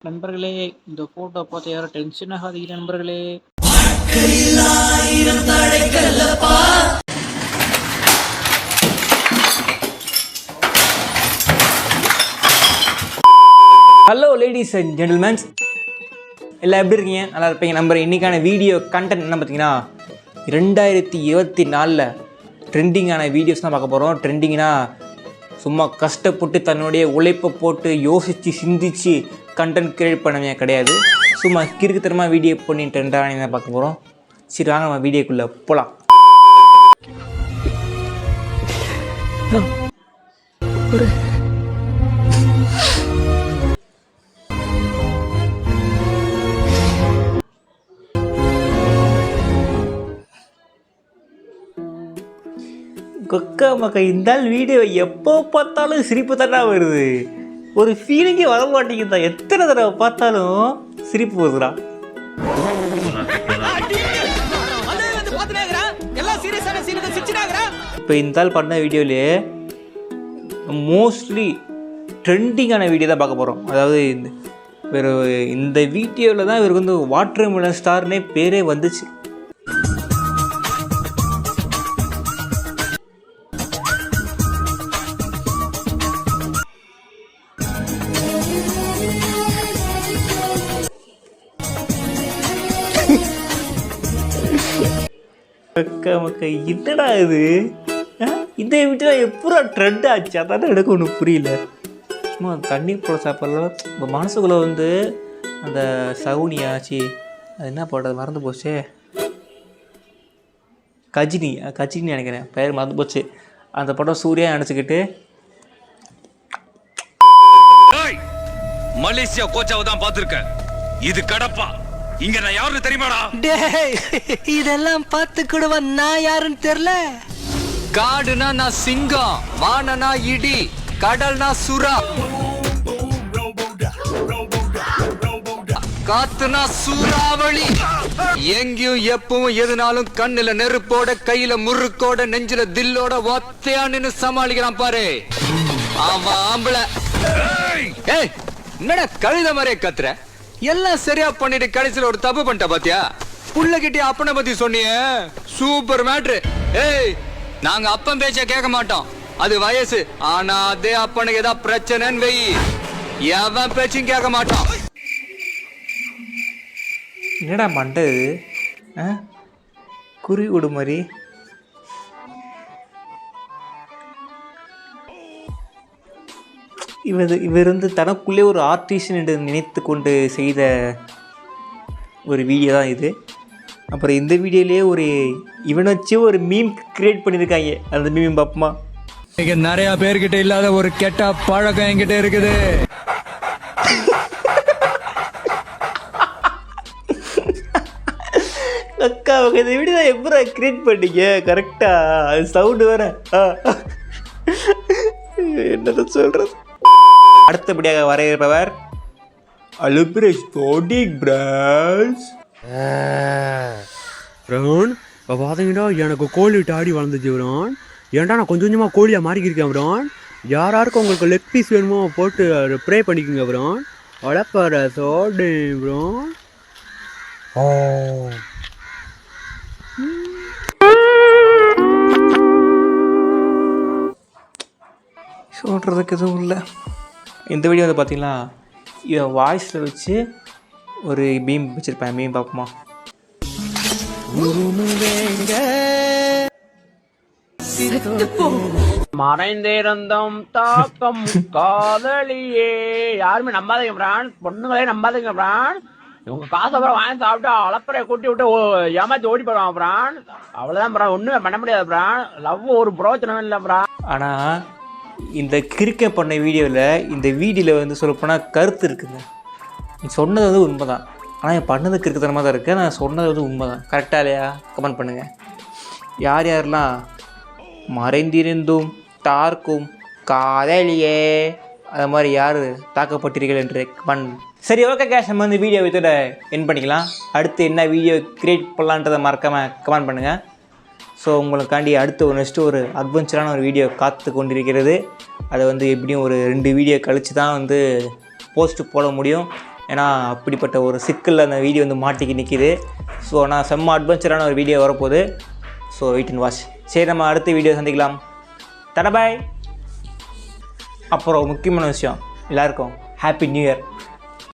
நண்பர்களே, இந்த ஃபோட்டோ பார்த்து யாரும் டென்ஷன் ஆகாதீங்க நண்பர்களே. ஹலோ லேடிஸ் அண்ட் ஜென்டில்மேன்ஸ், எல்லாம் எப்படி இருக்கீங்க? நல்லா இருப்பீங்க நம்புறேன். இன்றைக்கான வீடியோ கண்டென்ட் என்ன பார்த்தீங்கன்னா 2024 ட்ரெண்டிங்கான வீடியோஸ் தான் பார்க்க போகிறோம். ட்ரெண்டிங்னா சும்மா கஷ்டப்பட்டு தன்னுடைய உழைப்பை போட்டு யோசித்து சிந்தித்து கண்டென்ட் கிரியேட் பண்ணவே கிடையாது. சும்மா கிறுக்குத்தனமாக வீடியோ பண்ணி ட்ரெண்டாக தான் பார்க்க போகிறோம். சரி வாங்க நம்ம வீடியோக்குள்ளே போகலாம். கொக்கா மக்கா இந்த வீடியோ எப்போ பார்த்தாலும் சிரிப்பு தானே வருது. ஒரு ஃபீலிங்கே வர மாட்டேங்குதா. எத்தனை தடவை பார்த்தாலும் சிரிப்பு வருதுடா. இப்போ இந்த பண்ண வீடியோவிலே மோஸ்ட்லி ட்ரெண்டிங்கான வீடியோ தான் பார்க்க போகிறோம். அதாவது இந்த வீடியோவில் தான் இவருக்கு வந்து வாட்டர் மெலன் ஸ்டார்னே பேரே வந்துச்சு. அக்கா மக்கா என்னடா இது? இந்த வீட்டில் எப்படா ட்ரெண்ட் ஆச்சு? அதான் எனக்கு ஒன்றும் புரியல. சும்மா தண்ணி போட சாப்பிட்ற இப்போ மனசுக்குள்ளே வந்து அந்த சவுனி ஆச்சு. அது என்ன போடுறது மறந்து போச்சு. கஜினி நினைக்கிறேன், பெயர் மறந்து போச்சு. அந்த படம் சூர்யா நினச்சிக்கிட்டு மலேசியா கோச்சாவை தான் பார்த்துருக்கேன். இது கடப்பா. இங்க நான் யாருன்னு தெரியுமாடா? டேய், இதெல்லாம் பார்த்துக்கிடுவா நான் யாருன்னு தெரியல. காடுனா நான் சிங்கம், வானனா இடி, கடல்னா சுறா, காத்துனா சூறாவளி. எங்கேயும் எப்பவும் எதுனாலும் கண்ணுல நெருப்போட, கையில முறுக்கோட, நெஞ்சில தில்லோட ஒத்தையா நின்னு சமாளிக்கிறான் பாரு அவன் ஆம்பளை. ஏய், என்னடா கழுத மாதிரியே கத்துற? எல்லாம் சரியா பண்ணிட்டு கடைசியில் ஒரு தப்பு பண்ணிட்ட பாத்தியா? புள்ள கிட்டே அப்பனை பத்தி சொன்னியே, சூப்பர் மேட்ரு. ஏய், நாங்க அப்பன் பேச்ச கேட்க மாட்டோம், அது வயசு. ஆனா அதே அப்பனுக்கு ஏதாவது பிரச்சனைன்னு வெயி, எவன் பேச்சும் கேட்க மாட்டோம். என்னடா மண்டது குறி விடு மாதிரி. இவர் வந்து தனக்குள்ளே ஒரு ஆர்டிஸ்ட் என்று நினைத்து கொண்டு செய்த ஒரு வீடியோ தான் இது. அப்புறம் இந்த வீடியோலேயே ஒரு இவனை வச்சு ஒரு மீம் கிரியேட் பண்ணியிருக்காங்க. அந்த மீம் பாப்பமா, நிறைய பேர்கிட்ட இல்லாத ஒரு கெட்ட பழக்கம் என்கிட்ட இருக்குது. அக்கா இந்த வீடியோ எப்படா கிரியேட் பண்ணீங்க? கரெக்டா அது சவுண்டு வேற. என்னது சொல்றது? அடுத்தபடியாக வர இருப்பவர் அலுபிரேஷ் தோடிக் பிரான்ஸ். பிரான் இப்போ பார்த்தீங்கன்னா எனக்கு கோழி ஆடி வளர்ந்துச்சு பிரான். ஏன்டா நான் கொஞ்சம் கொஞ்சமாக கோழியாக மாறிக்கிருக்கேன் பிரான். யாராருக்கும் உங்களுக்கு லெக் பீஸ் வேணுமோ போட்டு ப்ரே பண்ணிக்கோங்க பிரான். வளர்ப்பார சோடு பிரான். சொல்கிறதுக்கு எதுவும் இல்லை. இந்த வீடியோ வந்து பார்த்தீங்கன்னா இவன் வாய்ஸில் வச்சு ஒரு மீம் வச்சுருப்பேன். மீம் பார்ப்போமா? மறைந்திருந்தோம் தாக்கம் காதலியே. யாருமே நம்பாதீங்க பிரான், பொண்ணுங்களே நம்பாதீங்க பிரான். இவங்க காசை அப்புறம் வாங்கி சாப்பிட்டு அளப்பறையை கூட்டி விட்டு ஏமாத்தி ஓடி போடுவான் பிரான். அவ்வளோதான் பிரான், ஒன்றுமே பண்ண முடியாது பிரான். லவ் ஒரு பிரோஜனமே இல்லை பிரான். ஆனால் இந்த கிறுக்க பண்ண வீடியோவில், இந்த வீடியோவில் வந்து சொல்லப்போனால் கருத்து இருக்குங்க. நீ சொன்னது வந்து உண்மை தான், ஆனால் என் பண்ணது கிறுக்குத்தனமாக தான் இருக்குது. நான் சொன்னது வந்து உண்மை தான். கரெக்டாக இல்லையா? கமெண்ட் பண்ணுங்கள். யார் யாரெல்லாம் மறைந்திருந்தும் தார்க்கும் காதலியே அது மாதிரி யார் தாக்கப்பட்டீர்கள் என்று கமெண்ட். சரி, ஓகே கேஷ், நம்ம வந்து வீடியோ இதோட என் பண்ணிக்கலாம். அடுத்து என்ன வீடியோ கிரியேட் பண்ணலான்றதை மறக்காமல் கமெண்ட் பண்ணுங்கள். ஸோ உங்களுக்காண்டி அடுத்து நெக்ஸ்ட்டு ஒரு அட்வென்ச்சரான ஒரு வீடியோ காத்து கொண்டிருக்கிறது. அதை வந்து எப்படியும் ஒரு 2 வீடியோ கழித்து தான் வந்து போஸ்ட்டு போட முடியும். ஏன்னா அப்படிப்பட்ட ஒரு சிக்கலில் அந்த வீடியோ வந்து மாட்டிக்கி நிற்கிது. ஸோ நான் செம்ம அட்வென்ச்சரான ஒரு வீடியோ வரப்போகுது. So wait and watch. சரி, நம்ம அடுத்த வீடியோ சந்திக்கலாம். தட பாய். அப்புறம் முக்கியமான விஷயம், எல்லாருக்கும் ஹாப்பி நியூ இயர்.